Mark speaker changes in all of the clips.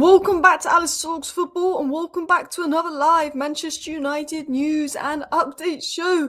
Speaker 1: Welcome back to Alice Talks Football, and welcome back to another live Manchester United news and update show.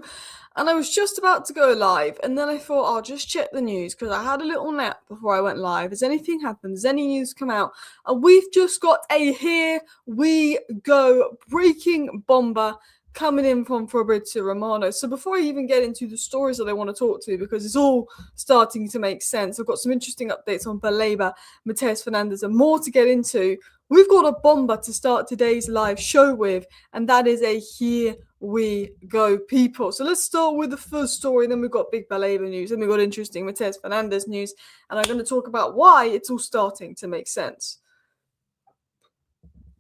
Speaker 1: And I was just about to go live, and then I thought I'll just check the news because I had a little nap before I went live. Has anything happened? Has any news come out? And we've just got a here we go breaking bomber coming in from Fabrizio Romano. So before I even get into the stories that I want to talk to, because it's all starting to make sense, I've got some interesting updates on Baleba, Matheus Fernandes, and more to get into. We've got a bomber to start today's live show with, and that is a here we go, people. So let's start with the first story, then we've got big Baleba news, then we've got interesting Matheus Fernandes news, and I'm going to talk about why it's all starting to make sense.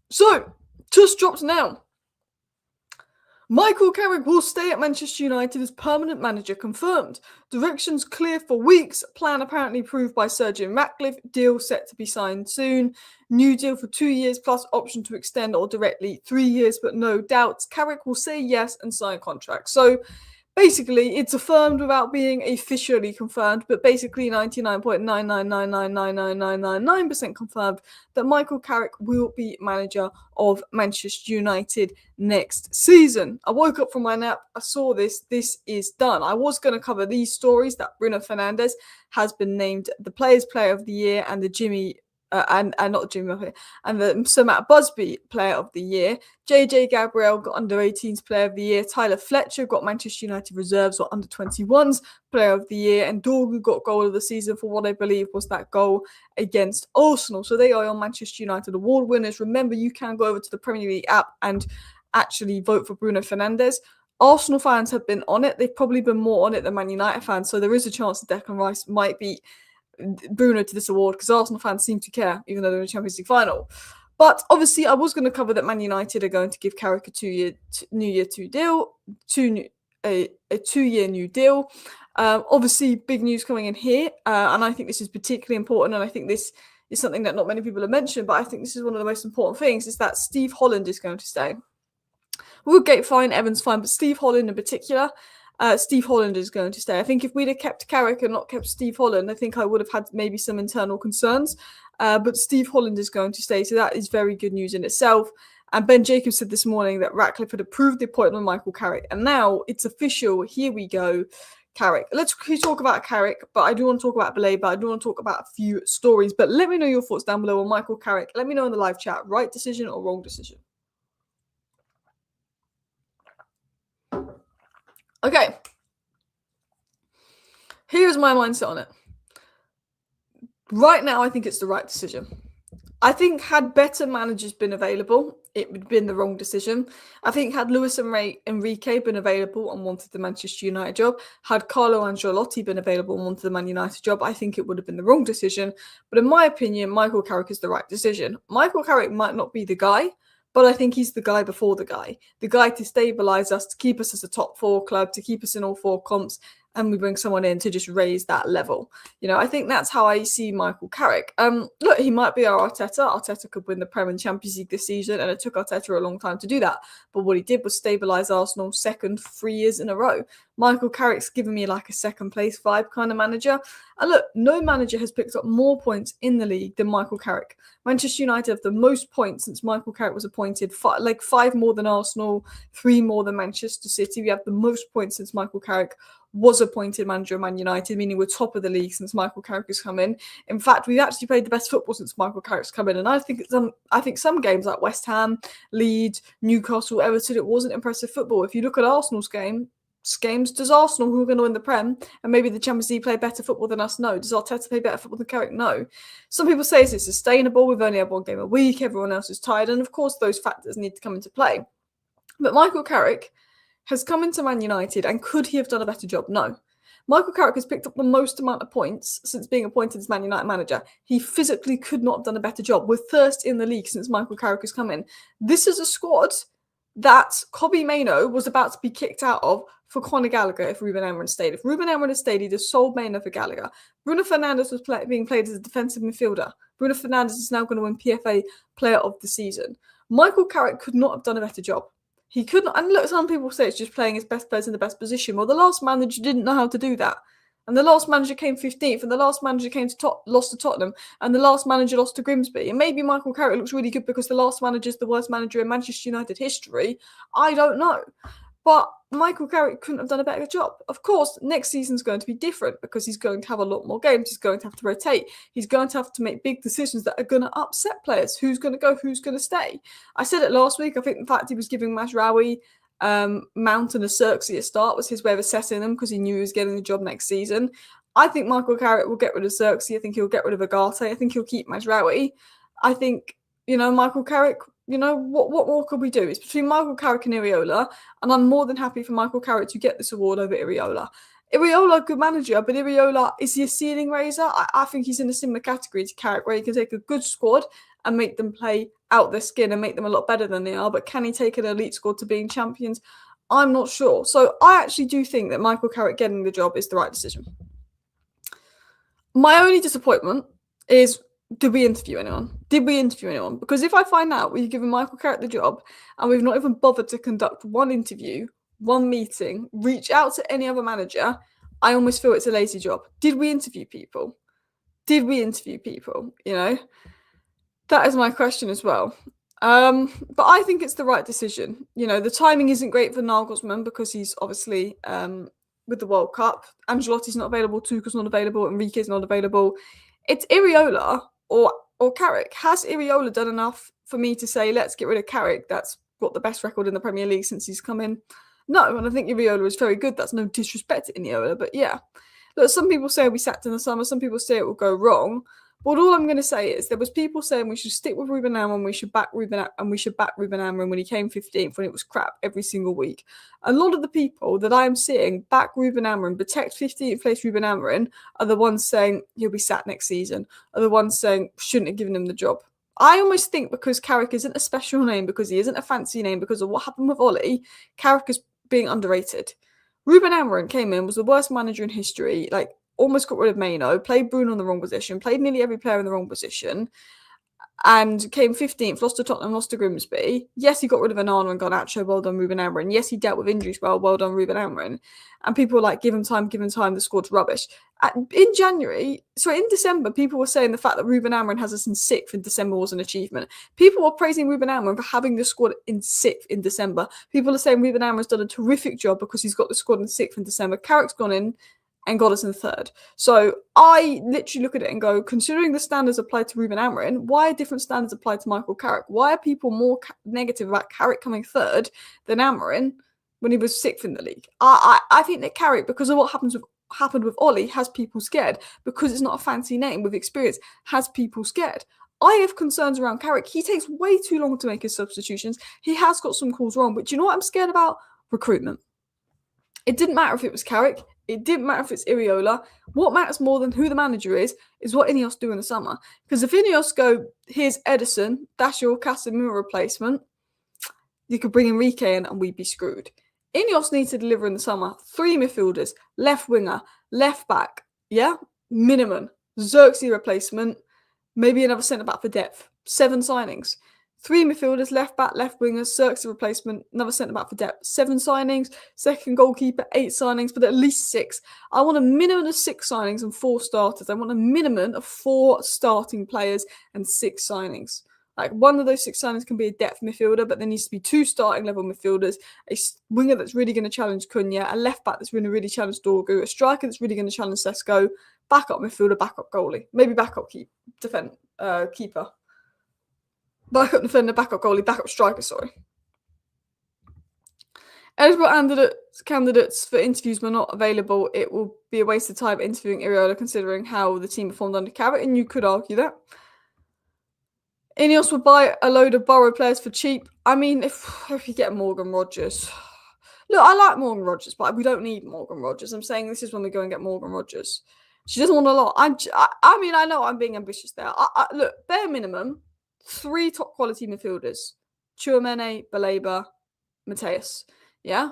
Speaker 1: So, just dropped now. Michael Carrick will stay at Manchester United as permanent manager confirmed. Directions clear for weeks. Plan apparently approved by Sir Jim Ratcliffe. Deal set to be signed soon. New deal for 2 years plus option to extend or directly 3 years, but no doubts. Carrick will say yes and sign contract. So basically, it's affirmed without being officially confirmed, but basically 99.999999999% confirmed that Michael Carrick will be manager of Manchester United next season. I woke up from my nap, I saw this is done. I was going to cover these stories that Bruno Fernandes has been named the Players' Player of the Year and the the Sir Matt Busby Player of the Year. JJ Gabriel got under 18s Player of the Year. Tyler Fletcher got Manchester United Reserves or under 21s Player of the Year. And Dorgu got Goal of the Season for what I believe was that goal against Arsenal. So they are your Manchester United award winners. Remember, you can go over to the Premier League app and actually vote for Bruno Fernandes. Arsenal fans have been on it. They've probably been more on it than Man United fans. So there is a chance that Declan Rice might beat Bruno to this award because Arsenal fans seem to care, even though they're in the Champions League final. But obviously, I was going to cover that Man United are going to give Carrick a 2-year new deal. Obviously, big news coming in here, and I think this is particularly important. And I think this is something that not many people have mentioned, but I think this is one of the most important things: is that Steve Holland is going to stay. Woodgate fine, Evans fine, but Steve Holland in particular. Steve Holland is going to stay. I think if we'd have kept Carrick and not kept Steve Holland, I think I would have had maybe some internal concerns. But Steve Holland is going to stay, so that is very good news in itself. And Ben Jacobs said this morning that Ratcliffe had approved the appointment of Michael Carrick. And now it's official. Here we go, Carrick. Let's talk about Carrick, but I do want to talk about Baleba. I do want to talk about a few stories. But let me know your thoughts down below on Michael Carrick. Let me know in the live chat, right decision or wrong decision. Okay, here's my mindset on it. Right now, I think it's the right decision. I think had better managers been available, it would have been the wrong decision. I think had Luis Enrique been available and wanted the Manchester United job, had Carlo Ancelotti been available and wanted the Man United job, I think it would have been the wrong decision. But in my opinion, Michael Carrick is the right decision. Michael Carrick might not be the guy, but I think he's the guy before the guy to stabilise us, to keep us as a top 4 club, to keep us in all 4 comps, and we bring someone in to just raise that level. You know, I think that's how I see Michael Carrick. Look, he might be our Arteta. Arteta could win the Premier and Champions League this season, and it took Arteta a long time to do that. But what he did was stabilise Arsenal second 3 years in a row. Michael Carrick's given me like a second place vibe kind of manager. And look, no manager has picked up more points in the league than Michael Carrick. Manchester United have the most points since Michael Carrick was appointed, 5 more than Arsenal, 3 more than Manchester City. We have the most points since Michael Carrick was appointed manager of Man United, meaning we're top of the league since Michael Carrick has come in. In fact, we've actually played the best football since Michael Carrick's come in. And I think some games like West Ham, Leeds, Newcastle, Everton, it wasn't impressive football. If you look at Arsenal's games, does Arsenal, who are going to win the Prem and maybe the Champions League, play better football than us? No. Does Arteta play better football than Carrick? No. Some people say, is it sustainable? We've only had 1 game a week. Everyone else is tired. And of course, those factors need to come into play. But Michael Carrick has come into Man United, and could he have done a better job? No. Michael Carrick has picked up the most amount of points since being appointed as Man United manager. He physically could not have done a better job. We're first in the league since Michael Carrick has come in. This is a squad that Kobbie Mainoo was about to be kicked out of for Conor Gallagher if Ruben Amorim stayed. If Ruben Amorim had stayed, he'd have sold Mainoo for Gallagher. Bruno Fernandes was being played as a defensive midfielder. Bruno Fernandes is now going to win PFA Player of the Season. Michael Carrick could not have done a better job. He couldn't, and look, some people say it's just playing his best players in the best position. Well, the last manager didn't know how to do that. and the last manager came 15th, and the last manager lost to Tottenham, and the last manager lost to Grimsby. And maybe Michael Carrick looks really good because the last manager is the worst manager in Manchester United history. I don't know. But Michael Carrick couldn't have done a better job. Of course, next season's going to be different because he's going to have a lot more games. He's going to have to rotate. He's going to have to make big decisions that are going to upset players. Who's going to go? Who's going to stay? I said it last week. I think the fact he was giving Mazraoui, Mount and Xerxes a start was his way of assessing them because he knew he was getting the job next season. I think Michael Carrick will get rid of Xerxes. I think he'll get rid of Agate. I think he'll keep Mazraoui. I think, Michael Carrick, what more could we do? It's between Michael Carrick and Iriola, and I'm more than happy for Michael Carrick to get this award over Iriola. Iriola, good manager, but Iriola, is he a ceiling raiser? I think he's in a similar category to Carrick, where he can take a good squad and make them play out their skin and make them a lot better than they are. But can he take an elite squad to being champions? I'm not sure. So I actually do think that Michael Carrick getting the job is the right decision. My only disappointment is, did we interview anyone? Because if I find out we've given Michael Carrick the job and we've not even bothered to conduct one interview, one meeting, reach out to any other manager, I almost feel it's a lazy job. Did we interview people? That is my question as well. But I think it's the right decision. The timing isn't great for Nagelsmann because he's obviously with the World Cup. Ancelotti's not available, Tuchel's not available, Enrique's not available. It's Iriola or Carrick. Has Iriola done enough for me to say, let's get rid of Carrick? That's got the best record in the Premier League since he's come in. No, and I think Iriola is very good. That's no disrespect to Iriola, but yeah. Look, some people say we sacked in the summer. Some people say it will go wrong. But all I'm going to say is there was people saying we should stick with Ruben Amorim, we should back Ruben Amorim when he came 15th, when it was crap every single week. A lot of the people that I am seeing back Ruben Amorim, protect 15th place Ruben Amorim, are the ones saying he'll be sacked next season, are the ones saying shouldn't have given him the job. I almost think because Carrick isn't a special name, because he isn't a fancy name, because of what happened with Ollie, Carrick is being underrated. Ruben Amorim came in, was the worst manager in history, almost got rid of Maino, played Bruno in the wrong position, played nearly every player in the wrong position, and came 15th, lost to Tottenham, lost to Grimsby. Yes, he got rid of Onana and Garnacho, well done Ruben Amorim. Yes, he dealt with injuries well done Ruben Amorim. And people were like, give him time, the squad's rubbish. In December, people were saying the fact that Ruben Amorim has us in 6th in December was an achievement. People were praising Ruben Amorim for having the squad in 6th in December. People are saying Ruben Amorim's done a terrific job because he's got the squad in 6th in December. Carrick's gone in and got us in 3rd. So I literally look at it and go, considering the standards applied to Ruben Amorim, why are different standards applied to Michael Carrick? Why are people more negative about Carrick coming 3rd than Amorim when he was 6th in the league? I think that Carrick, because of what happened with Ollie, has people scared. Because it's not a fancy name with experience, has people scared. I have concerns around Carrick. He takes way too long to make his substitutions. He has got some calls wrong. But do you know what I'm scared about? Recruitment. It didn't matter if it was Carrick. It didn't matter if it's Iriola. What matters more than who the manager is what INEOS do in the summer. Because if INEOS go, here's Edison, that's your Casemiro replacement, you could bring Enrique in and we'd be screwed. INEOS need to deliver in the summer 3 midfielders, left winger, left back, minimum. Xerxes replacement, maybe another centre-back for depth. 7 signings. 3 midfielders, left back, left wingers, Xerxes replacement, another centre-back for depth. 7 signings, second goalkeeper, 8 signings, but at least 6. I want a minimum of 6 signings and 4 starters. I want a minimum of 4 starting players and 6 signings. One of those 6 signings can be a depth midfielder, but there needs to be 2 starting level midfielders, a winger that's really going to challenge Cunha, a left back that's going to really challenge Dorgu, a striker that's really going to challenge Sesko, backup midfielder, backup goalie, maybe backup keeper. Backup defender, backup goalie, backup striker, sorry. Eligible candidates for interviews were not available. It will be a waste of time interviewing Iriola considering how the team performed under Carrick, and you could argue that. INEOS would buy a load of borrowed players for cheap. I mean, if you get Morgan Rogers. Look, I like Morgan Rogers, but we don't need Morgan Rogers. I'm saying this is when we go and get Morgan Rogers. She doesn't want a lot. I know I'm being ambitious there. Look, bare minimum, 3 top quality midfielders. Tchouameni, Baleba, Mateus. Yeah?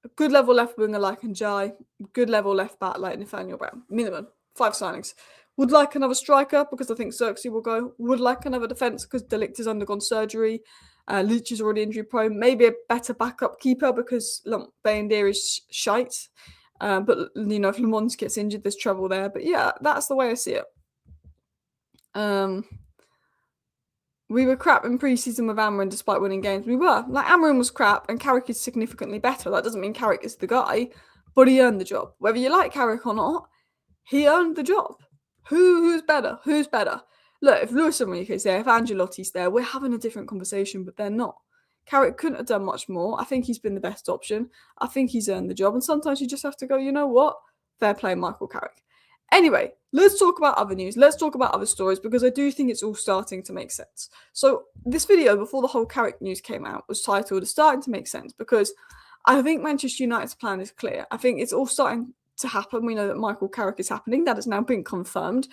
Speaker 1: A good level left winger like Njai. Good level left back like Nathaniel Brown. Minimum. 5 signings. Would like another striker because I think Xerxes will go. Would like another defence because De Ligt has undergone surgery. Leach is already injury prone. Maybe a better backup keeper because Bayendier is shite. But, if Le Mans gets injured, there's trouble there. But yeah, that's the way I see it. We were crap in pre-season with Amorim despite winning games. We were. Amorim was crap and Carrick is significantly better. That doesn't mean Carrick is the guy, but he earned the job. Whether you like Carrick or not, he earned the job. Who's better? Who's better? Look, if Luis Enrique's there, if Ancelotti's there, we're having a different conversation, but they're not. Carrick couldn't have done much more. I think he's been the best option. I think he's earned the job. And sometimes you just have to go, you know what? Fair play, Michael Carrick. Anyway, let's talk about other news. Let's talk about other stories because I do think it's all starting to make sense. So this video, before the whole Carrick news came out, was titled "It's Starting to Make Sense" because I think Manchester United's plan is clear. I think it's all starting to happen. We know that Michael Carrick is happening. That has now been confirmed.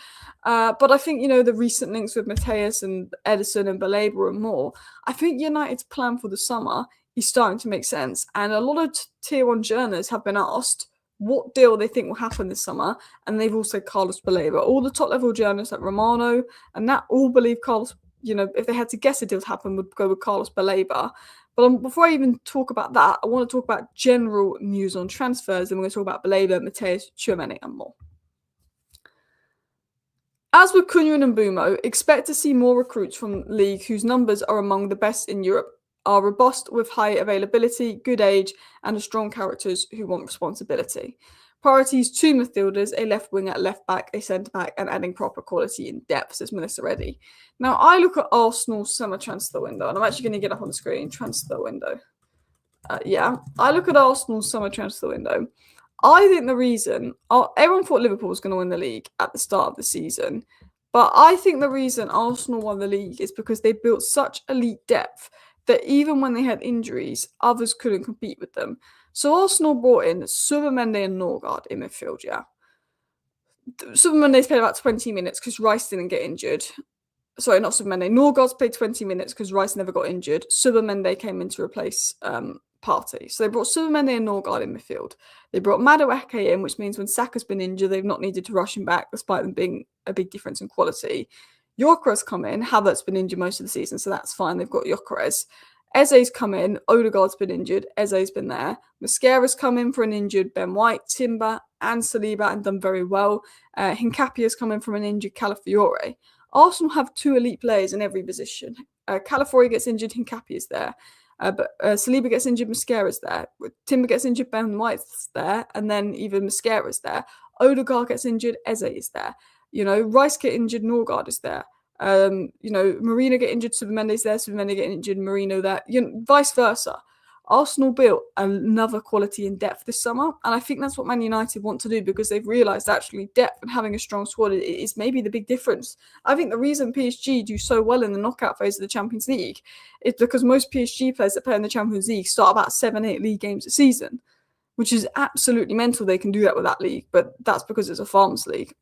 Speaker 1: But I think, the recent links with Mateus and Edison and Baleba and more, I think United's plan for the summer is starting to make sense. And a lot of tier 1 journalists have been asked what deal they think will happen this summer, and they've all said Carlos Baleba. All the top level journalists like Romano and that all believe Carlos, if they had to guess a deal to happen, would go with Carlos Baleba. But before I even talk about that, I want to talk about general news on transfers, and we're going to talk about Baleba, Mateus, Tchouaméni, and more. As with Cunha and Mbeumo, expect to see more recruits from the league whose numbers are among the best in Europe, are robust with high availability, good age, and strong characters who want responsibility. Priorities: 2 midfielders, a left winger, left back, a centre back, and adding proper quality in depth, says Melissa Reddy. Now, I look at Arsenal's summer transfer window, and I'm actually going to get up on the screen, transfer window. I look at Arsenal's summer transfer window. I think the reason, everyone thought Liverpool was going to win the league at the start of the season, but I think the reason Arsenal won the league is because they built such elite depth that even when they had injuries, others couldn't compete with them. So Arsenal brought in Subamende and Norgard in midfield, Subamende's played about 20 minutes because Rice didn't get injured. Sorry, not Subamende. Norgard's played 20 minutes because Rice never got injured. Subamende came in to replace Partey. So they brought Subamende and Norgard in midfield. They brought Madueke in, which means when Saka's been injured, they've not needed to rush him back, despite them being a big difference in quality. Gyökeres come in. Havertz's been injured most of the season, so that's fine. They've got Gyökeres. Eze's come in. Odegaard's been injured. Eze's been there. Mosquera's come in for an injured Ben White, Timber, and Saliba, and done very well. Hincapié's come in from an injured Calafiore. Arsenal have 2 elite players in every position. Calafiore gets injured, Hincapié's there. But Saliba gets injured, Mosquera's there. Timber gets injured, Ben White's there. And then even Mosquera's there. Odegaard gets injured, Eze is there. Rice get injured, Norgard is there. Marino get injured, Subamende's there, Subamende get injured, Marino there. Vice versa. Arsenal built another quality in depth this summer, and I think that's what Man United want to do because they've realised actually depth and having a strong squad is maybe the big difference. I think the reason PSG do so well in the knockout phase of the Champions League is because most PSG players that play in the Champions League start about 7-8 league games a season, which is absolutely mental. They can do that with that league, but that's because it's a farmers league.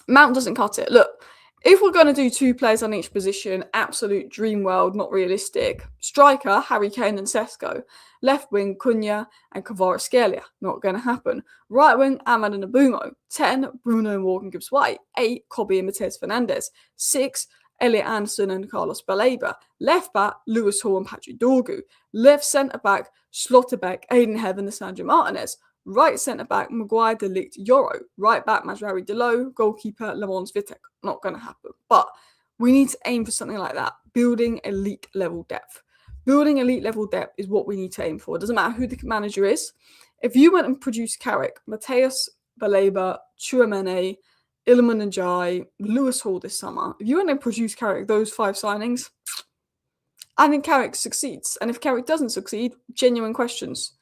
Speaker 1: Mount doesn't cut it. Look, if we're going to do 2 players on each position, absolute dream world, not realistic. Striker, Harry Kane and Sesko. Left wing, Cunha and Kvaratskhelia. Not going to happen. Right wing, Ahmad and Mbeumo. 10, Bruno and Morgan Gibbs-White. 8, Kobe and Mateus Fernandes. 6, Elliot Anderson and Carlos Baleba. Left back, Lewis Hall and Patrick Dorgu. Left centre back, Schlotterbeck, Aiden Heaven and Sandro Martinez. Right centre-back, Maguire, De Ligt, Yoro. Right back, Mazraoui Delo. Goalkeeper, Lemons Vitek. Not going to happen. But we need to aim for something like that. Building elite level depth. Building elite level depth is what we need to aim for. It doesn't matter who the manager is. If you went and produced Carrick, Mateus, Baleba, Tchouaméni, Iliman Ndiaye, Lewis Hall this summer, if you went and produced Carrick, those 5 signings, I think Carrick succeeds. And if Carrick doesn't succeed, genuine questions.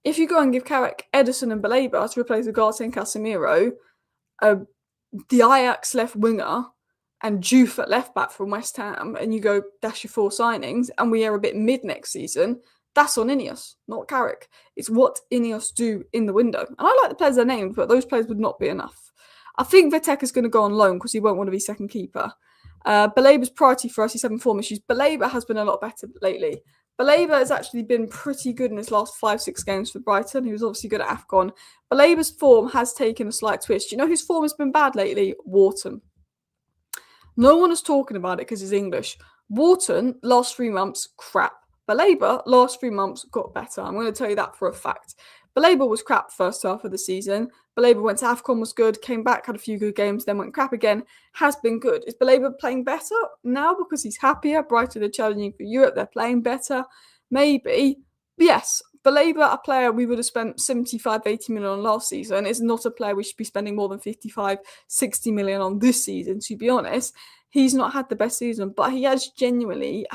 Speaker 1: If you go and give Carrick, Edison and Baleba to replace Ugarte and Casemiro, the Ajax left winger and Juve at left back from West Ham, and you go, that's your 4 signings, and we are a bit mid next season, that's on INEOS, not Carrick. It's what INEOS do in the window. And I like the players they're named, but those players would not be enough. I think Vitek is going to go on loan because he won't want to be second keeper. Baleba's priority for us, he's having form issues. Baleba has been a lot better lately. Baleba has actually been pretty good in his last 5-6 games for Brighton. He was obviously good at AFCON. Baleba's form has taken a slight twist. You know whose form has been bad lately? Wharton. No one is talking about it because he's English. Wharton, last 3 months, crap. Baleba, last 3 months, got better. I'm going to tell you that for a fact. Baleba was crap first half of the season. Baleba went to AFCON, was good, came back, had a few good games, then went crap again, has been good. Is Baleba playing better now because he's happier? Brighton are challenging for Europe, they're playing better. Maybe. Yes, Baleba, a player we would have spent 75, 80 million on last season, is not a player we should be spending more than 55, 60 million on this season, to be honest. He's not had the best season, but he has genuinely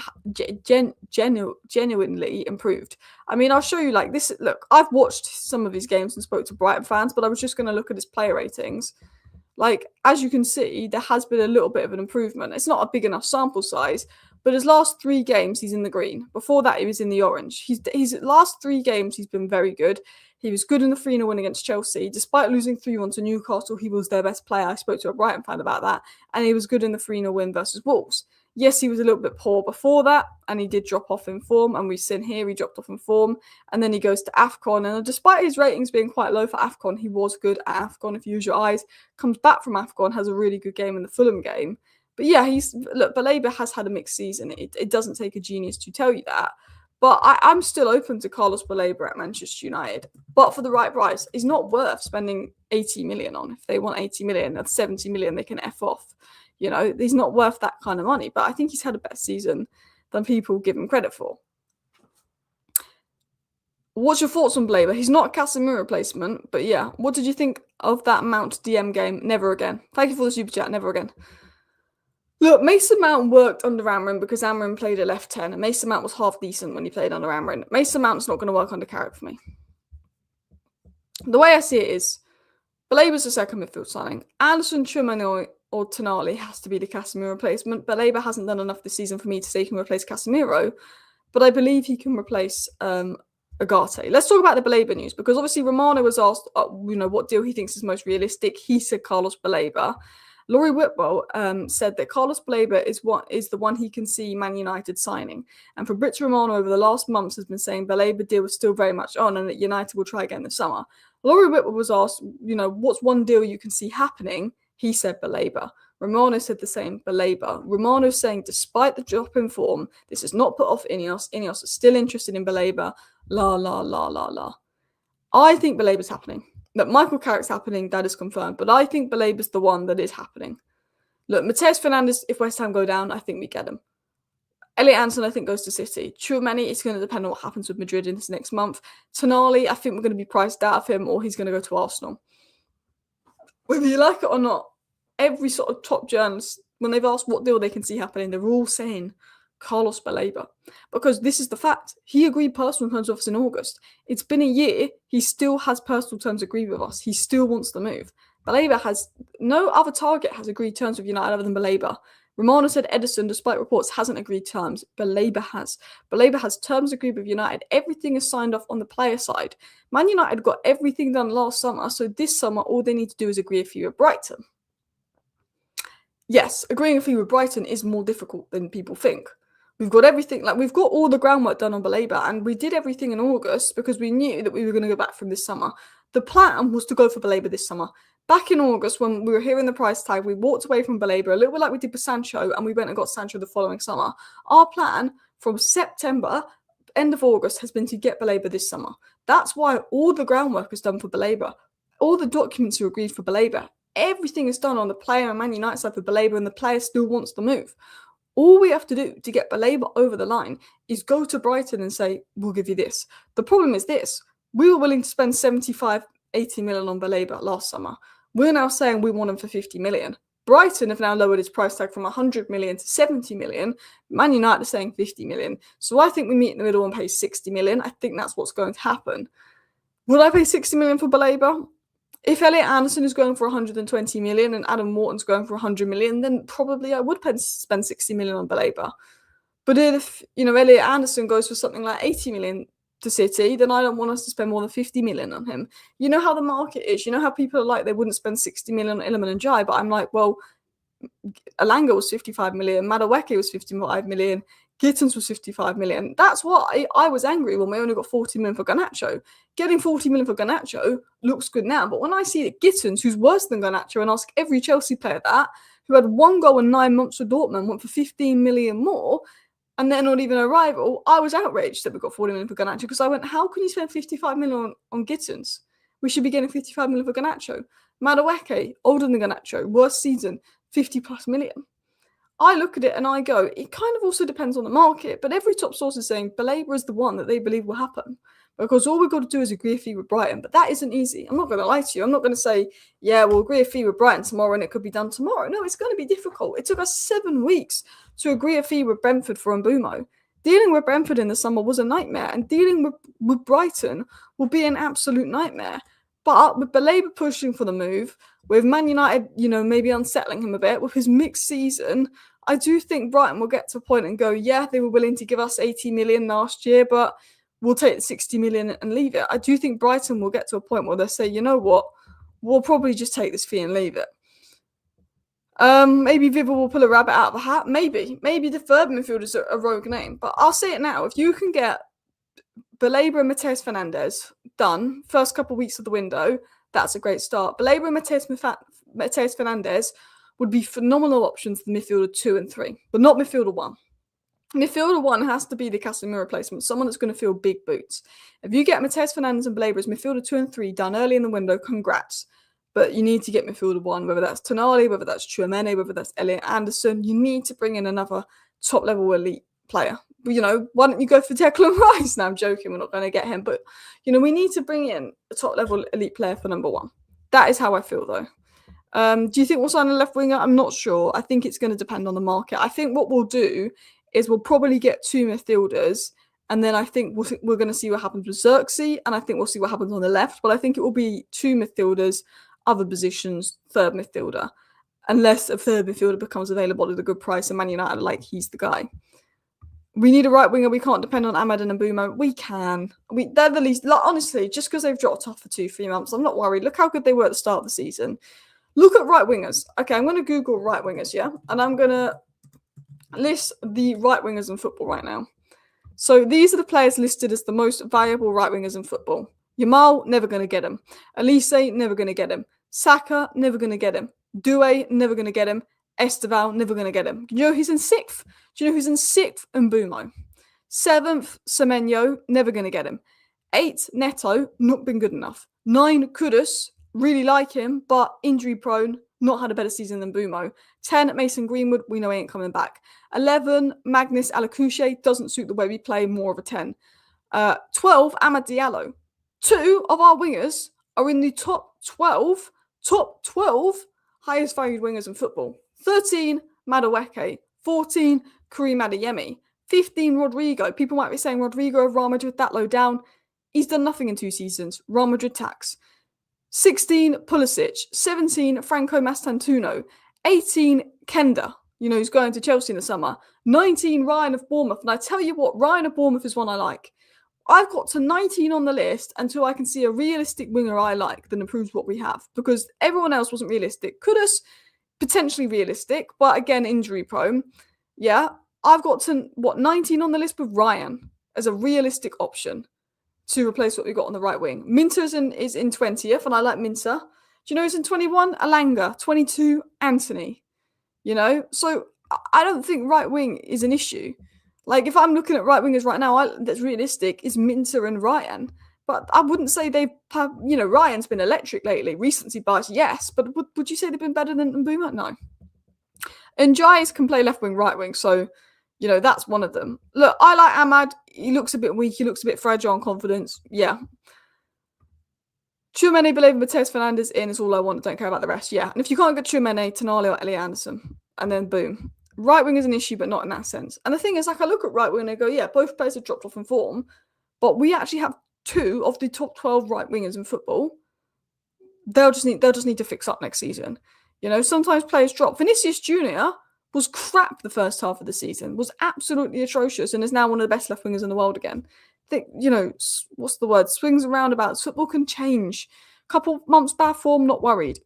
Speaker 1: improved. I mean, I'll show you like this. Look, I've watched some of his games and spoke to Brighton fans, but I was just going to look at his player ratings. Like, as you can see, there has been a little bit of an improvement. It's not a big enough sample size, but his last 3 games, he's in the green. Before that, he was in the orange. His last 3 games, he's been very good. He was good in the 3-0 win against Chelsea. Despite losing 3-1 to Newcastle, he was their best player. I spoke to a Brighton fan about that. And he was good in the 3-0 win versus Wolves. Yes, he was a little bit poor before that, and he did drop off in form. And we've seen here he dropped off in form. And then he goes to AFCON. And despite his ratings being quite low for AFCON, he was good at AFCON, if you use your eyes. Comes back from AFCON, has a really good game in the Fulham game. But yeah, Baleba has had a mixed season. It doesn't take a genius to tell you that. But I'm still open to Carlos Baleba at Manchester United. But for the right price, he's not worth spending 80 million on. If they want 80 million, that's 70 million they can F off. You know, he's not worth that kind of money. But I think he's had a better season than people give him credit for. What's your thoughts on Baleba? He's not a Casemiro replacement, but yeah. What did you think of that Mount DM game? Never again. Thank you for the super chat. Never again. Look, Mason Mount worked under Amorim because Amorim played a left 10, and Mason Mount was half decent when he played under Amorim. Mason Mount's not going to work under Carrick for me. The way I see it is, Baleba's a second midfield signing. Anderson, Tchouameni or Tonali has to be the Casemiro replacement. Baleba hasn't done enough this season for me to say he can replace Casemiro, but I believe he can replace Agate. Let's talk about the Baleba news, because obviously Romano was asked, what deal he thinks is most realistic. He said Carlos Baleba. Laurie Whitwell said that Carlos Baleba is the one he can see Man United signing. And Fabrizio Romano over the last months has been saying Baleba deal is still very much on and that United will try again this summer. Laurie Whitwell was asked, what's one deal you can see happening? He said Baleba. Romano said the same, Baleba. Romano saying despite the drop in form, this has not put off INEOS. INEOS is still interested in Baleba. La, la, la, la, la. I think Baleba's happening. Look, Michael Carrick's happening, that is confirmed. But I think Baleba's the one that is happening. Look, Mateus Fernandes, if West Ham go down, I think we get him. Elliot Anderson, I think, goes to City. Tchouameni, it's going to depend on what happens with Madrid in this next month. Tonali, I think we're going to be priced out of him, or he's going to go to Arsenal. Whether you like it or not, every sort of top journalist, when they've asked what deal they can see happening, they're all saying Carlos Baleba, because this is the fact. He agreed personal terms with us in August. It's been a year. He still has personal terms agreed with us. He still wants the move. Baleba has no other target has agreed terms with United other than Baleba. Romano said Edison, despite reports, hasn't agreed terms. Baleba has. Baleba has terms agreed with United. Everything is signed off on the player side. Man United got everything done last summer, so this summer all they need to do is agree a fee with Brighton. Yes, agreeing a fee with Brighton is more difficult than people think. We've got everything, we've got all the groundwork done on Baleba, and we did everything in August because we knew that we were going to go back from this summer. The plan was to go for Baleba this summer. Back in August, when we were hearing the price tag, we walked away from Baleba, a little bit like we did with Sancho, and we went and got Sancho the following summer. Our plan from September, end of August, has been to get Baleba this summer. That's why all the groundwork is done for Baleba. All the documents are agreed for Baleba. Everything is done on the player and Man United side for Baleba, and the player still wants the move. All we have to do to get Baleba over the line is go to Brighton and say, we'll give you this. The problem is this. We were willing to spend 75, 80 million on Baleba last summer. We're now saying we want him for 50 million. Brighton have now lowered its price tag from 100 million to 70 million. Man United are saying 50 million. So I think we meet in the middle and pay 60 million. I think that's what's going to happen. Would I pay 60 million for Baleba? If Elliot Anderson is going for 120 million and Adam Morton's going for 100 million, then probably I would spend 60 million on Baleba. But if, Elliot Anderson goes for something like 80 million to City, then I don't want us to spend more than 50 million on him. You know how the market is. You know how people are like, they wouldn't spend 60 million on Iliman and Jai, but I'm like, well, Alanga was 55 million, Madueke was 55 million, Gittins was 55 million. That's why I was angry when we only got 40 million for Garnacho. Getting 40 million for Garnacho looks good now, but when I see that Gittins, who's worse than Garnacho, and ask every Chelsea player that, who had 1 goal in 9 months for Dortmund, went for 15 million more, and they're not even a rival, I was outraged that we got 40 million for Garnacho because I went, how can you spend 55 million on Gittins? We should be getting 55 million for Garnacho. Madueke, older than Garnacho, worst season, 50 plus million. I look at it and I go, it kind of also depends on the market, but every top source is saying Baleba is the one that they believe will happen. Because all we've got to do is agree a fee with Brighton, but that isn't easy. I'm not going to lie to you. I'm not going to say, yeah, we'll agree a fee with Brighton tomorrow and it could be done tomorrow. No, it's going to be difficult. It took us 7 weeks to agree a fee with Brentford for Mbumo. Dealing with Brentford in the summer was a nightmare, and dealing with Brighton will be an absolute nightmare. But with Baleba pushing for the move, with Man United, maybe unsettling him a bit, with his mixed season, I do think Brighton will get to a point and go, yeah, they were willing to give us 80 million last year, but we'll take the 60 million and leave it. I do think Brighton will get to a point where they say, you know what, we'll probably just take this fee and leave it. Maybe Viva will pull a rabbit out of a hat. Maybe the third midfielder is a rogue name. But I'll say it now. If you can get Baleba and Mateus Fernandes done first couple of weeks of the window, that's a great start. Baleba and Mateus Fernandes would be phenomenal options for midfielder 2 and 3, but not midfielder 1. Midfielder 1 has to be the Casemiro replacement, someone that's going to fill big boots. If you get Mateus Fernandes and Baleba as midfielder 2 and 3 done early in the window, congrats. But you need to get midfielder 1, whether that's Tonali, whether that's Tchouameni, whether that's Elliot Anderson. You need to bring in another top-level elite player. Why don't you go for Declan Rice? Now, I'm joking, we're not going to get him. But, we need to bring in a top-level elite player for number 1. That is how I feel, though. Do you think we'll sign a left winger? I'm not sure. I think it's going to depend on the market. I think what we'll do is we'll probably get 2 midfielders, and then I think we're going to see what happens with Xerxes, and I think we'll see what happens on the left. But I think it will be 2 midfielders, other positions, third midfielder, unless a third midfielder becomes available at a good price and Man United like he's the guy. We need a right winger. We can't depend on Ahmad and Mbumo. We can. They're the least. Honestly, just because they've dropped off for 2-3 months, I'm not worried. Look how good they were at the start of the season. Look at right wingers. Okay, I'm going to Google right wingers, yeah? And I'm going to list the right wingers in football right now. So these are the players listed as the most valuable right wingers in football. Yamal, never going to get him. Elise, never going to get him. Saka, never going to get him. Doué, never going to get him. Esteval, never going to get him. You know who's in 6th? Do you know who's in 6th? Mbumo. 7th, Semenyo, never going to get him. 8th, Neto, not been good enough. 9, Kudus, really like him, but injury prone, not had a better season than Mbumo. 10, Mason Greenwood, we know he ain't coming back. 11, Magnus Alakuche, doesn't suit the way we play, more of a 10. 12, Amad Diallo. 2 of our wingers are in the top 12 highest valued wingers in football. 13, Madueke. 14, Karim Adeyemi. 15, Rodrigo. People might be saying Rodrigo of Real Madrid that low down. He's done nothing in 2 seasons. Real Madrid tax. 16, Pulisic. 17, Franco Mastantuono. 18, Kenda. Who's going to Chelsea in the summer. 19, Ryan of Bournemouth. And I tell you what, Ryan of Bournemouth is one I like. I've got to 19 on the list until I can see a realistic winger I like that improves what we have. Because everyone else wasn't realistic. Kudus, potentially realistic, but again, injury prone. Yeah, I've got to, 19 on the list with Ryan as a realistic option to replace what we got on the right wing. Minter is in 20th, and I like Minter. Do you know who's in 21? Alanga. 22, Anthony. So I don't think right wing is an issue. Like, if I'm looking at right wingers right now, that's realistic, is Minter and Ryan. But I wouldn't say they've, Ryan's been electric lately. Recency bias, yes. But would you say they've been better than Mbumo? No. And Jais can play left wing, right wing. So, that's one of them. Look, I like Ahmad. He looks a bit weak. He looks a bit fragile on confidence. Yeah. Tchouameni, Baleba, Mateus Fernandes in is all I want. Don't care about the rest. Yeah. And if you can't get Tchouameni, Tonali or Elliot Anderson. And then boom. Right wing is an issue, but not in that sense. And the thing is, I look at right wing and I go, yeah, both players have dropped off in form, but we actually have 2 of the top 12 right wingers in football. They'll just need to fix up next season. Sometimes players drop. Vinicius Jr. was crap the first half of the season, was absolutely atrocious, and is now one of the best left wingers in the world again. What's the word? Swings and roundabouts. Football can change. Couple months bad form, not worried.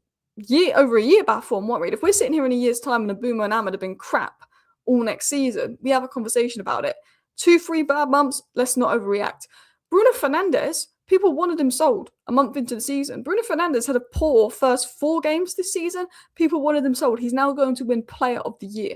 Speaker 1: Over a year bad form, worried. If we're sitting here in a year's time and Mbumo and Ahmad have been crap all next season, we have a conversation about it. 2-3 bad months, let's not overreact. Bruno Fernandes, people wanted him sold a month into the season. Bruno Fernandes had a poor first 4 games this season. People wanted him sold. He's now going to win Player of the Year.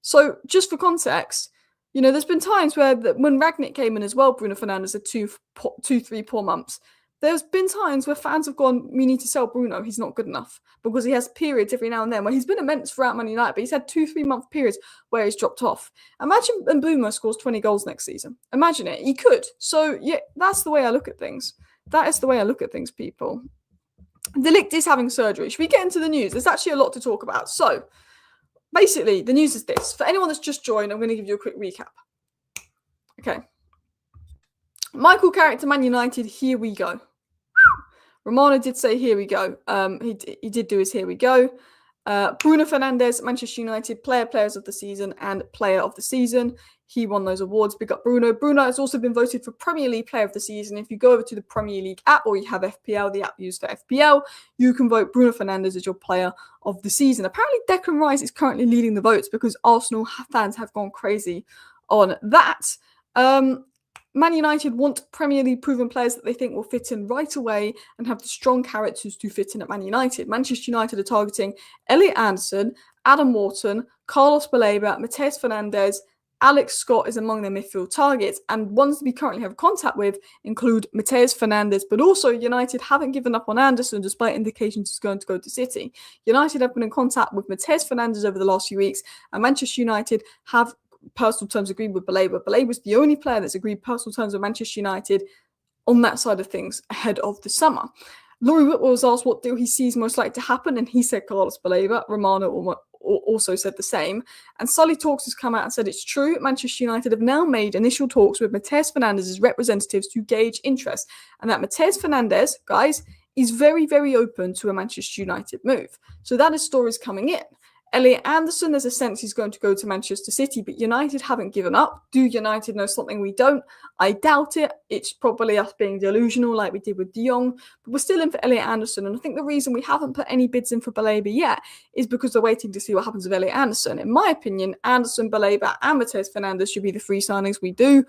Speaker 1: So just for context, You know, there's been times where when Ragnick came in as well, Bruno Fernandes had 3 poor months. There's been times where fans have gone, we need to sell Bruno, he's not good enough. Because he has periods every now and then where he's been immense throughout Man United, but he's had 2-3 month periods where he's dropped off. Imagine Mbeumo scores 20 goals next season. Imagine it. He could. So, yeah, that's the way I look at things. That is the way I look at things, people. De Ligt is having surgery. Should we get into the news? There's actually a lot to talk about. So, basically, the news is this. For anyone that's just joined, I'm going to give you a quick recap. Okay. Michael Carrick to Man United, here we go. Romano did say here we go. He did do his here we go. Bruno Fernandes, Manchester United, players of the season and player of the season. He won those awards. Big up Bruno. Bruno has also been voted for Premier League player of the season. If you go over to the Premier League app or you have FPL, the app used for FPL, you can vote Bruno Fernandes as your player of the season. Apparently Declan Rice is currently leading the votes because Arsenal fans have gone crazy on that. Man United want Premier League proven players that they think will fit in right away and have the strong characters to fit in at Man United. Manchester United are targeting Elliot Anderson, Adam Wharton, Carlos Baleba, Matheus Fernandes. Alex Scott is among their midfield targets, and ones we currently have contact with include Matheus Fernandes, but also United haven't given up on Anderson despite indications he's going to go to City. United have been in contact with Matheus Fernandes over the last few weeks, and Manchester United have personal terms agreed with Baleba. Baleba's the only player that's agreed personal terms with Manchester United on that side of things ahead of the summer. Laurie Whitwell was asked what deal he sees most likely to happen, and he said Carlos Baleba. Romano also said the same. And Sully Talks has come out and said it's true. Manchester United have now made initial talks with Matheus Fernandes' representatives to gauge interest, and that Matheus Fernandes, guys, is very, very open to a Manchester United move. So that is stories coming in. Elliot Anderson, there's a sense he's going to go to Manchester City, but United haven't given up. Do United know something we don't? I doubt it. It's probably us being delusional like we did with De Jong, but we're still in for Elliot Anderson. And I think the reason we haven't put any bids in for Baleba yet is because we're waiting to see what happens with Elliot Anderson. In my opinion, Anderson, Baleba and Matheus Fernandes should be the 3 signings we do.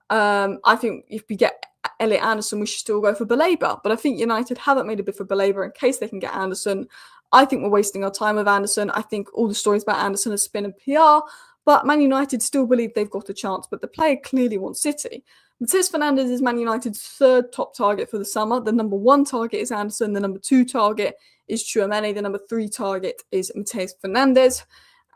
Speaker 1: I think if we get Elliot Anderson, we should still go for Baleba. But I think United haven't made a bid for Baleba in case they can get Anderson. I think we're wasting our time with Anderson. I think all the stories about Anderson are spin and PR, but Man United still believe they've got a chance, but the player clearly wants City. Matheus Fernandes is Man United's 3rd top target for the summer. The number 1 target is Anderson. The number 2 target is Tchouaméni. The number 3 target is Matheus Fernandes.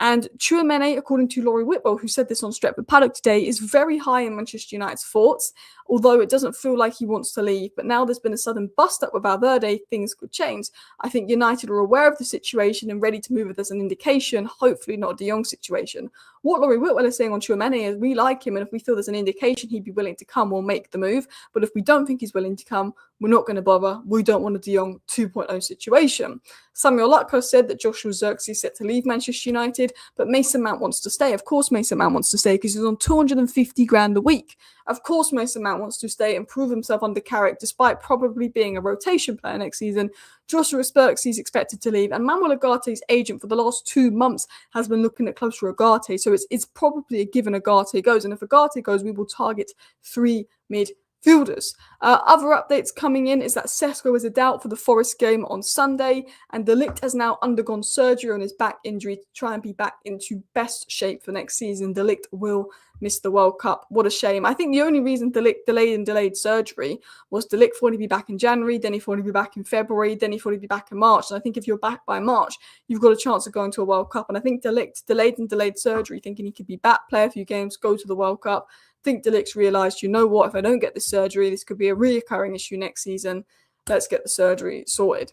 Speaker 1: And Tchouaméni, according to Laurie Whitwell, who said this on Stretford Paddock today, is very high in Manchester United's thoughts, although it doesn't feel like he wants to leave. But now there's been a sudden bust-up with Valverde, things could change. I think United are aware of the situation and ready to move it as an indication, hopefully not a De Jong situation. What Laurie Whitwell is saying on Tchouaméni is we like him, and if we feel there's an indication he'd be willing to come, we'll make the move. But if we don't think he's willing to come, we're not going to bother. We don't want a De Jong 2.0 situation. Samuel Lutko said that Joshua Zirkzee is set to leave Manchester United, but Mason Mount wants to stay. Of course Mason Mount wants to stay because he's on 250 grand a week. Of course Mason Mount wants to stay and prove himself under Carrick despite probably being a rotation player next season. Joshua Zirkzee is expected to leave, and Manuel Ugarte's agent for the last 2 months has been looking at clubs for Ugarte, so it's probably a given Ugarte goes, and if Ugarte goes, we will target 3 midfielders. Other updates coming in is that Sesko is a doubt for the Forest game on Sunday, and De Ligt has now undergone surgery on his back injury to try and be back into best shape for next season. De Ligt will miss the World Cup. What a shame. I think the only reason De Ligt delayed surgery was De Ligt thought he'd be back in January, then he thought he'd be back in February, then he thought he'd be back in March. And I think if you're back by March, you've got a chance of going to a World Cup. And I think De Ligt delayed surgery, thinking he could be back, play a few games, go to the World Cup. I think De Ligt's realised, you know what, if I don't get this surgery, this could be a reoccurring issue next season. Let's get the surgery sorted.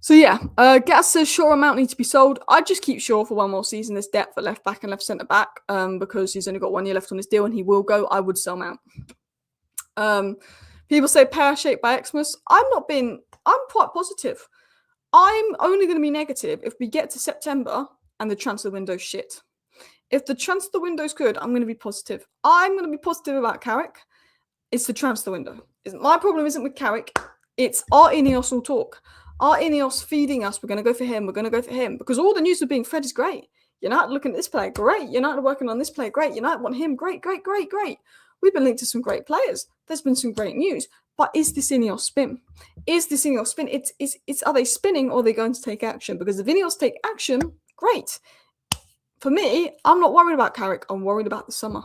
Speaker 1: So yeah, Gaz says Shaw and Mount need to be sold. I'd just keep Shaw for 1 more season. There's depth at left back and left centre back because he's only got 1 year left on his deal and he will go. I would sell Mount. People say pear-shaped by Xmas. I'm quite positive. I'm only going to be negative if we get to September and the transfer window's shit. If the transfer window's good, I'm going to be positive. I'm going to be positive about Carrick. It's the transfer window. My problem isn't with Carrick. It's our INEOS will talk. Our INEOS feeding us, we're going to go for him, we're going to go for him. Because all the news of being fed is great. United looking at this player, great. United working on this player, great. United want him, great. We've been linked to some great players. There's been some great news. But is this INEOS spin? Is this INEOS spin? It's are they spinning or are they going to take action? Because if INEOS take action, great. for me, I'm not worried about Carrick. I'm worried about the summer.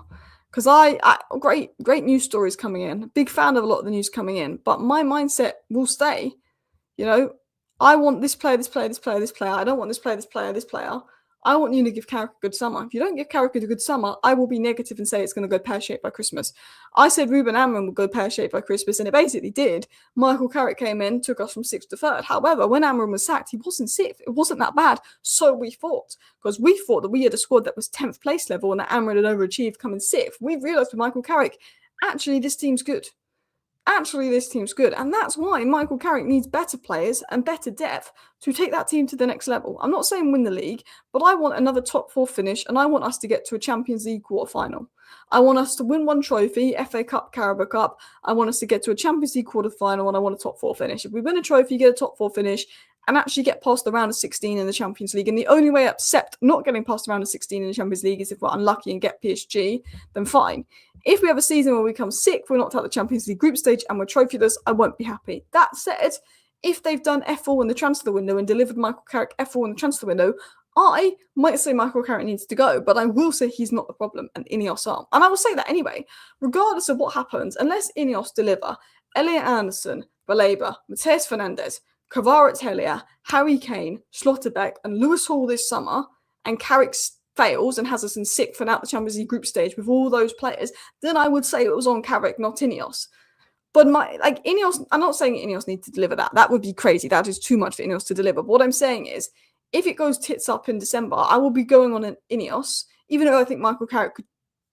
Speaker 1: Because great news stories coming in. Big fan of a lot of the news coming in. But my mindset will stay. You know, I want this player, this player, this player, this player. I don't want this player, this player, this player. I want you to give Carrick a good summer. If you don't give Carrick a good summer, I will be negative and say it's going to go pear-shaped by Christmas. I said Ruben Amorim would go pear-shaped by Christmas, and it basically did. Michael Carrick came in, took us from 6th to 3rd. However, when Amorim was sacked, he wasn't 6th. It wasn't that bad. So we thought. Because we thought that we had a squad that was 10th place level and that Amorim had overachieved coming 6th. We realised with Michael Carrick, actually, this team's good. And that's why Michael Carrick needs better players and better depth to take that team to the next level. I'm not saying win the league, but I want another top 4 finish, and I want us to get to a Champions League quarter-final. I want us to win one trophy, FA Cup, Carabao Cup. I want us to get to a Champions League quarter-final, and I want a top 4 finish. If we win a trophy, get a top 4 finish, and actually get past the round of 16 in the Champions League. And the only way except not getting past the round of 16 in the Champions League is if we're unlucky and get PSG, then fine. If we have a season where we come 6th, we're knocked out the Champions League group stage and we're trophyless, I won't be happy. That said, if they've done F4 in the transfer window and delivered Michael Carrick F4 in the transfer window, I might say Michael Carrick needs to go, but I will say he's not the problem and INEOS are. And I will say that anyway, regardless of what happens, unless INEOS deliver Elliot Anderson, Baleba, Mateus Fernandes, Kvaratskhelia, Harry Kane, Schlotterbeck, and Lewis Hall this summer, and Carrick fails and has us in 6th and out the Champions League group stage with all those players, then I would say it was on Carrick, not INEOS. But INEOS, I'm not saying INEOS need to deliver that. That would be crazy. That is too much for INEOS to deliver. But what I'm saying is, if it goes tits up in December, I will be going on an INEOS, even though I think Michael Carrick could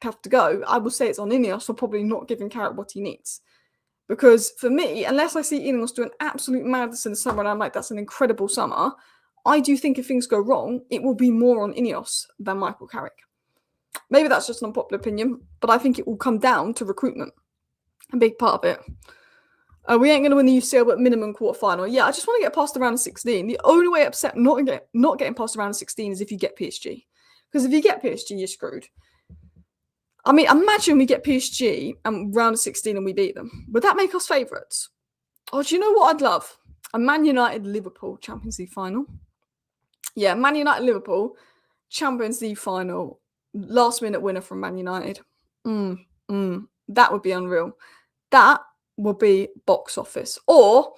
Speaker 1: have to go. I will say it's on INEOS for probably not giving Carrick what he needs. Because for me, unless I see INEOS do an absolute madness in the summer and I'm like, that's an incredible summer, I do think if things go wrong, it will be more on INEOS than Michael Carrick. Maybe that's just an unpopular opinion, but I think it will come down to recruitment. A big part of it. We ain't going to win the UCL, but minimum quarter-final. Yeah, I just want to get past the round of 16. The only way upset not getting past the round of 16 is if you get PSG. Because if you get PSG, you're screwed. I mean, imagine we get PSG and round of 16 and we beat them. Would that make us favourites? Oh, do you know what I'd love? A Man United-Liverpool Champions League final. Yeah, Man United-Liverpool Champions League final. Last-minute winner from Man United. That would be unreal. That would be box office. Or,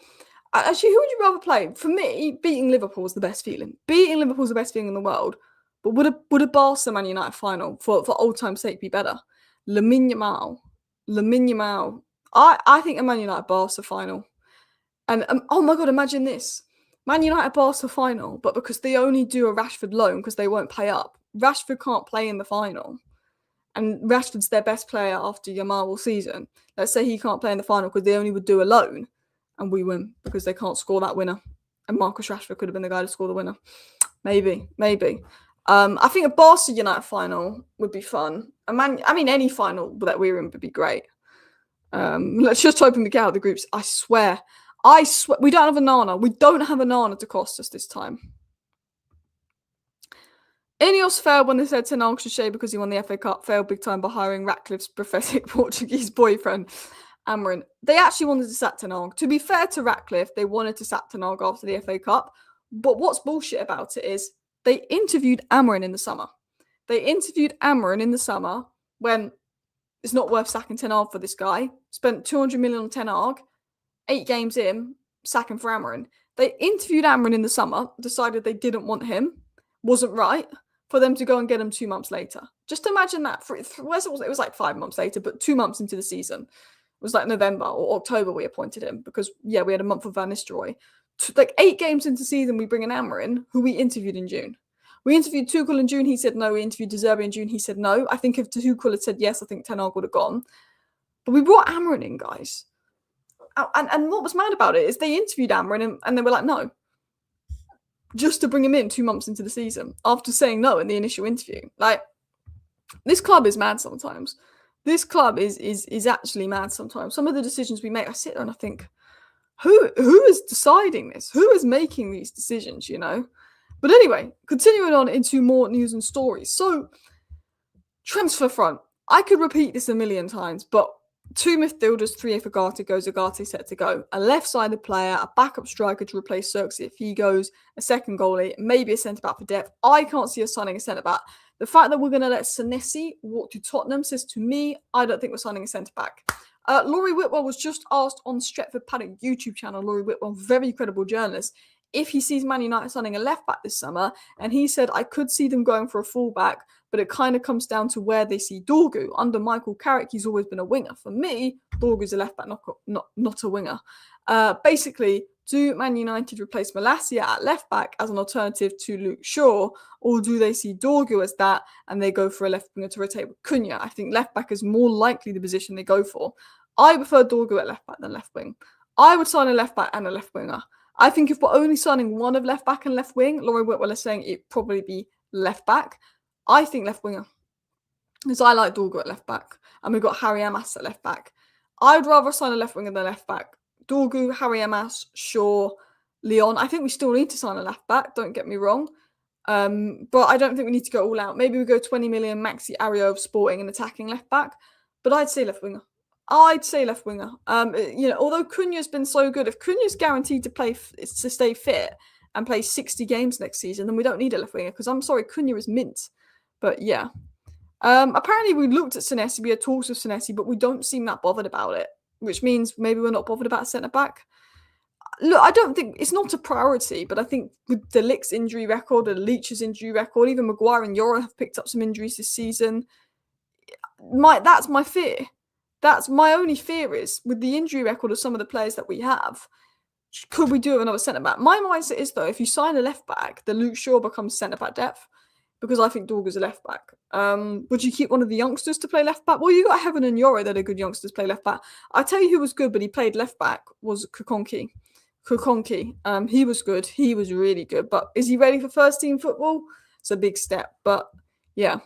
Speaker 1: actually, who would you rather play? For me, beating Liverpool is the best feeling. Beating Liverpool is the best feeling in the world. But would a Barca Man United final, for old time's sake, be better? Lamine Yamal. I think a Man United Barca final. And, oh my God, imagine this. Man United Barca final, but because they only do a Rashford loan because they won't pay up, Rashford can't play in the final. And Rashford's their best player after Yamal all season. Let's say he can't play in the final because they only would do a loan and we win because they can't score that winner. And Marcus Rashford could have been the guy to score the winner. Maybe. I think a Barca United final would be fun. Any final that we're in would be great. Let's just hope we get out of the groups. I swear, we don't have a Nana. We don't have a Nana to cost us this time. INEOS failed when they said Ten Hag should shave because he won the FA Cup. Failed big time by hiring Ratcliffe's pathetic Portuguese boyfriend, Amorim. They actually wanted to sack Ten Hag. To be fair to Ratcliffe, they wanted to sack Ten Hag after the FA Cup. But what's bullshit about it is they interviewed Amorim in the summer. When it's not worth sacking Ten Hag for this guy. Spent 200 million on Ten Hag. 8 games in, sacking for Amorim. They interviewed Amorim in the summer, decided they didn't want him. Wasn't right. For them to go and get him 2 months later. Just imagine that. It was like 5 months later, but 2 months into the season. It was like November or October we appointed him because, we had a month of Van Nistelrooy. 8 games into the season, we bring in Amorim, who we interviewed in June. We interviewed Tuchel in June, he said no. We interviewed De Zerbi in June, he said no. I think if Tuchel had said yes, I think Ten Hag would have gone. But we brought Amorim in, guys. And what was mad about it is they interviewed Amorim and they were like, no. Just to bring him in 2 months into the season after saying no in the initial interview. This club is mad sometimes. This club is actually mad sometimes. Some of the decisions we make, I sit there and I think, who is deciding this? Who is making these decisions, But anyway, continuing on into more news and stories. So, transfer front. I could repeat this a million times, but 2 midfielders, 3 if Agate goes, Agate set to go. A left-sided player, a backup striker to replace Xerxes if he goes, a second goalie, maybe a centre-back for depth. I can't see us signing a centre-back. The fact that we're going to let Senesi walk to Tottenham says to me, I don't think we're signing a centre-back. Laurie Whitwell was just asked on Stretford Paddock YouTube channel, Laurie Whitwell, very credible journalist, if he sees Man United signing a left-back this summer, and he said, I could see them going for a fullback, but it kind of comes down to where they see Dorgu. Under Michael Carrick, he's always been a winger. For me, Dorgu's a left-back, not a winger. Basically, do Man United replace Malacia at left-back as an alternative to Luke Shaw, or do they see Dorgu as that and they go for a left winger to rotate with Cunha? I think left-back is more likely the position they go for. I prefer Dorgu at left-back than left wing. I would sign a left-back and a left winger. I think if we're only signing one of left-back and left wing, Laurie Whitwell is saying it'd probably be left-back. I think left winger, because I like Dorgu at left-back, and we've got Harry Amas at left-back. I would rather sign a left winger than left-back. Dorgu, Harry Amas, Shaw, Leon. I think we still need to sign a left-back, don't get me wrong. But I don't think we need to go all out. Maybe we go 20 million Maxi Ario of Sporting and attacking left-back. But I'd say left winger. Although Cunha's been so good, if Cunha's guaranteed to stay fit and play 60 games next season, then we don't need a left winger, because I'm sorry, Cunha is mint. But yeah. Apparently we looked at Senesi, we had talks with Senesi, but we don't seem that bothered about it, which means maybe we're not bothered about centre-back. Look, I don't think it's not a priority, but I think with the Lick's injury record, the Leach's injury record, even Maguire and Yoro have picked up some injuries this season. That's my fear. That's my only fear is, with the injury record of some of the players that we have, could we do another centre-back? My mindset is, though, if you sign a left-back, then Luke Shaw becomes centre-back depth, because I think Dorgu's a left-back. Would you keep one of the youngsters to play left-back? Well, you got Heaven and Yoro that are good youngsters play left-back. I tell you who was good, but he played left-back, was Kukonki. He was good. He was really good. But is he ready for first-team football? It's a big step. But, yeah.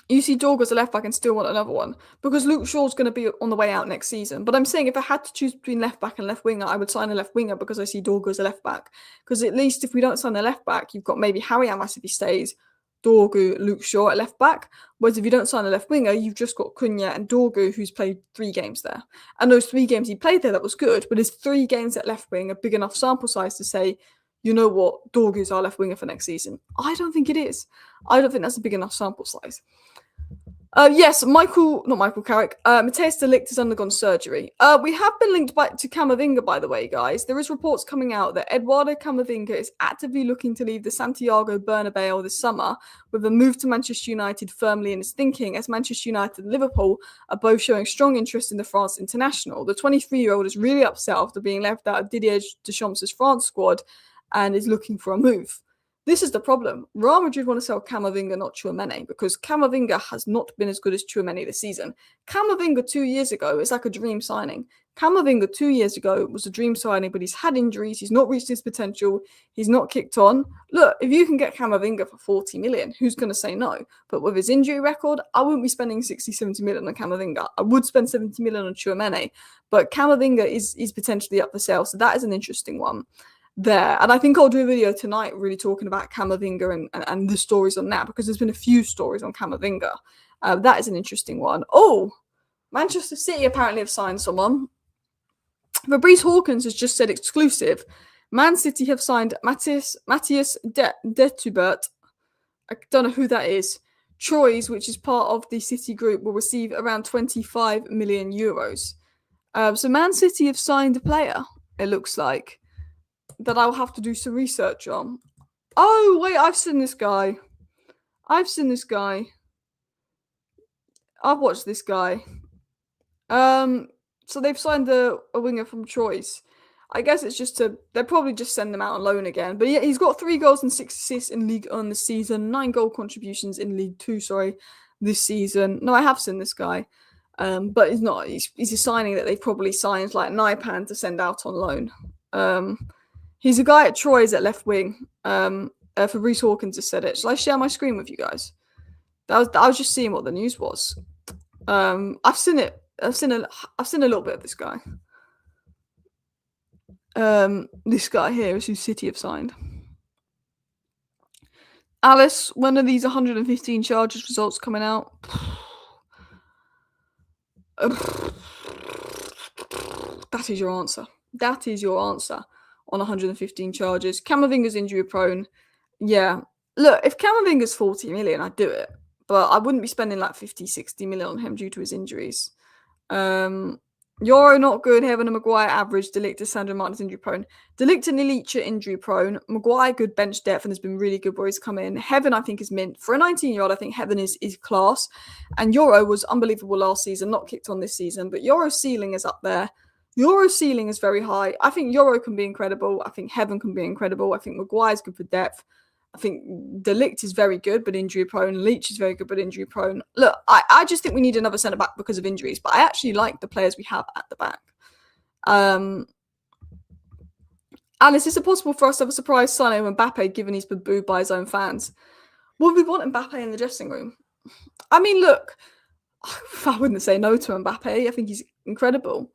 Speaker 1: You see Dorgu as a left-back and still want another one, because Luke Shaw's going to be on the way out next season. But I'm saying if I had to choose between left-back and left-winger, I would sign a left-winger, because I see Dorgu as a left-back. Because at least if we don't sign a left-back, you've got maybe Harry Amas if he stays, Dorgu, Luke Shaw at left-back. Whereas if you don't sign a left-winger, you've just got Cunha and Dorgu, who's played 3 games there. And those 3 games he played there, that was good. But is 3 games at left-wing a big enough sample size to say, you know what, Dorgu's our left-winger for next season? I don't think it is. I don't think that's a big enough sample size. Yes, not Michael Carrick. Matthias de Ligt has undergone surgery. We have been linked back to Camavinga, by the way, guys. There is reports coming out that Eduardo Camavinga is actively looking to leave the Santiago Bernabeu this summer, with a move to Manchester United firmly in his thinking, as Manchester United and Liverpool are both showing strong interest in the France international. The 23-year-old is really upset after being left out of Didier Deschamps' France squad and is looking for a move. This is the problem. Real Madrid want to sell Camavinga, not Tchouaméni, because Camavinga has not been as good as Tchouaméni this season. Camavinga 2 years ago is like a dream signing. Camavinga 2 years ago was a dream signing, but he's had injuries. He's not reached his potential. He's not kicked on. Look, if you can get Camavinga for 40 million, who's going to say no? But with his injury record, I wouldn't be spending 60, 70 million on Camavinga. I would spend 70 million on Tchouaméni, but Camavinga is potentially up for sale, so that is an interesting one there. And I think I'll do a video tonight really talking about Camavinga and the stories on that, because there's been a few stories on Camavinga. That is an interesting one. Oh, Manchester City apparently have signed someone. Fabrice Hawkins has just said exclusive. Man City have signed Matthias Detubert. I don't know who that is. Troyes, which is part of the City group, will receive around 25 million euros. So Man City have signed a player, it looks like, that I'll have to do some research on. Oh, wait, I've seen this guy. I've watched this guy. So they've signed a winger from Troyes. I guess it's just they'll probably just send them out on loan again. But yeah, he's got 3 goals and 6 assists in League 1 this season, 9 goal contributions in League 2, this season. No, I have seen this guy. But he's not. He's a signing that they've probably signed like Naipan to send out on loan. He's a guy at Troyes at left wing. Fabrice Hawkins has said it. Shall I share my screen with you guys? I was just seeing what the news was. I've seen it. I've seen a little bit of this guy. This guy here is who City have signed. Alice, when are these 115 charges results coming out? That is your answer. That is your answer on 115 charges. Camavinga's injury prone. Yeah. Look, if Camavinga's 40 million, I'd do it. But I wouldn't be spending like 50, 60 million on him due to his injuries. Euro not good. Heaven and Maguire average. De Ligt, Sandro Martin's injury prone. De Ligt and Ilicha injury prone. Maguire good bench depth and has been really good where he's come in. Heaven I think is mint. For a 19-year-old, I think Heaven is class. And Euro was unbelievable last season, not kicked on this season. But Euro's ceiling is up there. Euro's ceiling is very high. I think Euro can be incredible. I think Heaven can be incredible. I think Maguire's good for depth. I think De Ligt is very good, but injury prone. Leach is very good, but injury prone. Look, I just think we need another centre back because of injuries, but I actually like the players we have at the back. Alice, is it possible for us to have a surprise signing of Mbappe given he's been booed by his own fans? Would we want Mbappe in the dressing room? I mean, look, I wouldn't say no to Mbappe. I think he's incredible.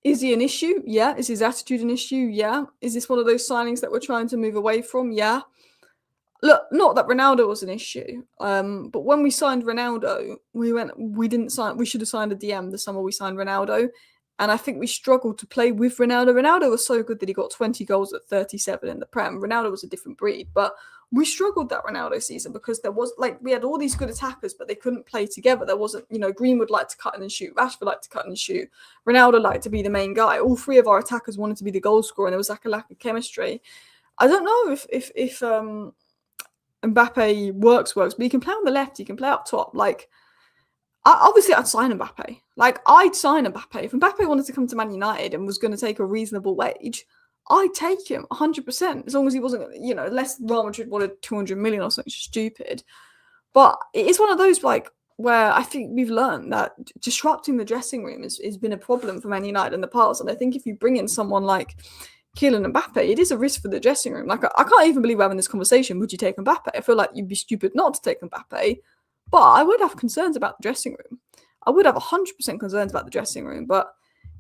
Speaker 1: Is he an issue? Yeah. Is his attitude an issue? Yeah. Is this one of those signings that we're trying to move away from? Yeah. Look, not that Ronaldo was an issue, but when we signed Ronaldo, we should have signed a DM the summer we signed Ronaldo, and I think we struggled to play with Ronaldo. Ronaldo was so good that he got 20 goals at 37 in the Prem. Ronaldo was a different breed, but we struggled that Ronaldo season because we had all these good attackers, but they couldn't play together. There wasn't, Greenwood liked to cut in and shoot, Rashford liked to cut in and shoot, Ronaldo liked to be the main guy. All three of our attackers wanted to be the goal scorer, and there was like a lack of chemistry. I don't know if Mbappe works, but he can play on the left, he can play up top. Obviously, I'd sign Mbappe. I'd sign Mbappe. If Mbappe wanted to come to Man United and was going to take a reasonable wage, I'd take him 100%, as long as he wasn't, unless Real Madrid wanted 200 million or something stupid. But it's one of those, where I think we've learned that disrupting the dressing room has been a problem for Man United in the past. And I think if you bring in someone like Kylian Mbappe, it is a risk for the dressing room. I can't even believe we're having this conversation. Would you take Mbappe? I feel like you'd be stupid not to take Mbappe, but I would have concerns about the dressing room. I would have 100% concerns about the dressing room, but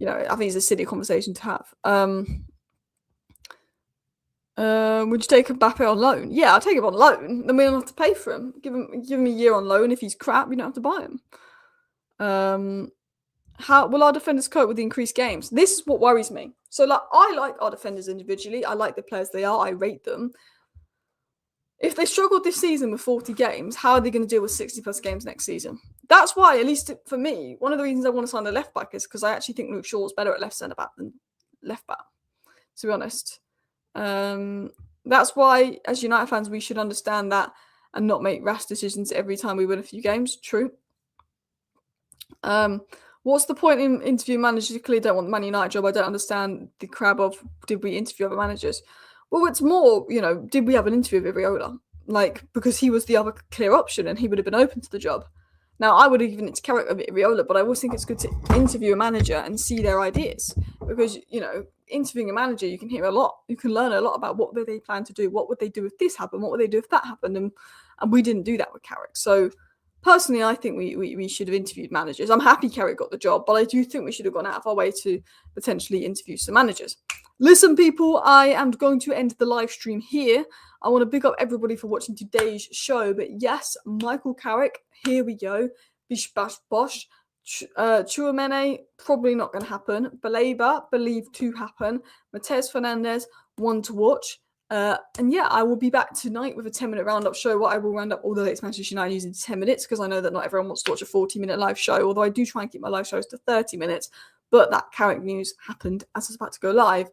Speaker 1: I think it's a silly conversation to have. Would you take Mbappe on loan? Yeah, I'll take him on loan. Then we don't have to pay for him. Give him a year on loan. If he's crap, we don't have to buy him. How will our defenders cope with the increased games? This is what worries me. So, I like our defenders individually. I like the players they are. I rate them. If they struggled this season with 40 games, how are they going to deal with 60-plus games next season? That's why, at least for me, one of the reasons I want to sign a left-back is because I actually think Luke Shaw's better at left centre-back than left-back, to be honest. That's why, as United fans, we should understand that and not make rash decisions every time we win a few games. True. What's the point in interviewing managers? You clearly don't want the Man United job. I don't understand the crab of, did we interview other managers? Well, it's more, did we have an interview with Iriola? Because he was the other clear option and he would have been open to the job. Now, I would have given it to Carrick over Iriola, but I always think it's good to interview a manager and see their ideas. Because, interviewing a manager, you can hear a lot. You can learn a lot about what they plan to do. What would they do if this happened? What would they do if that happened? And we didn't do that with Carrick. So, personally, I think we should have interviewed managers. I'm happy Carrick got the job, but I do think we should have gone out of our way to potentially interview some managers. Listen, people, I am going to end the live stream here. I want to big up everybody for watching today's show. But yes, Michael Carrick, here we go. Bish bash bosh. Tchouaméni, probably not going to happen. Baleba, believed to happen. Matheus Fernandes, one to watch. And yeah, I will be back tonight with a 10-minute roundup show. What I will round up all the latest Manchester United news in 10 minutes because I know that not everyone wants to watch a 40-minute live show, although I do try and keep my live shows to 30 minutes. But that Carrick news happened as I was about to go live.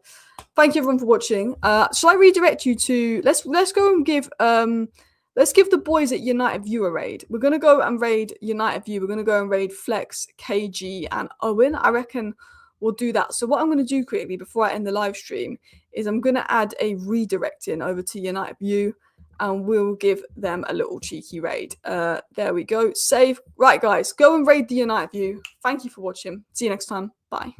Speaker 1: Thank you everyone for watching. Shall I redirect you to let's go and give let's give the boys at United View a raid. We're gonna go and raid United View. We're gonna go and raid Flex, KG, and Owen. I reckon we'll do that. So what I'm going to do quickly before I end the live stream is I'm going to add a redirect in over to United View and we'll give them a little cheeky raid. There we go. Save. Right, guys, go and raid the United View. Thank you for watching. See you next time. Bye.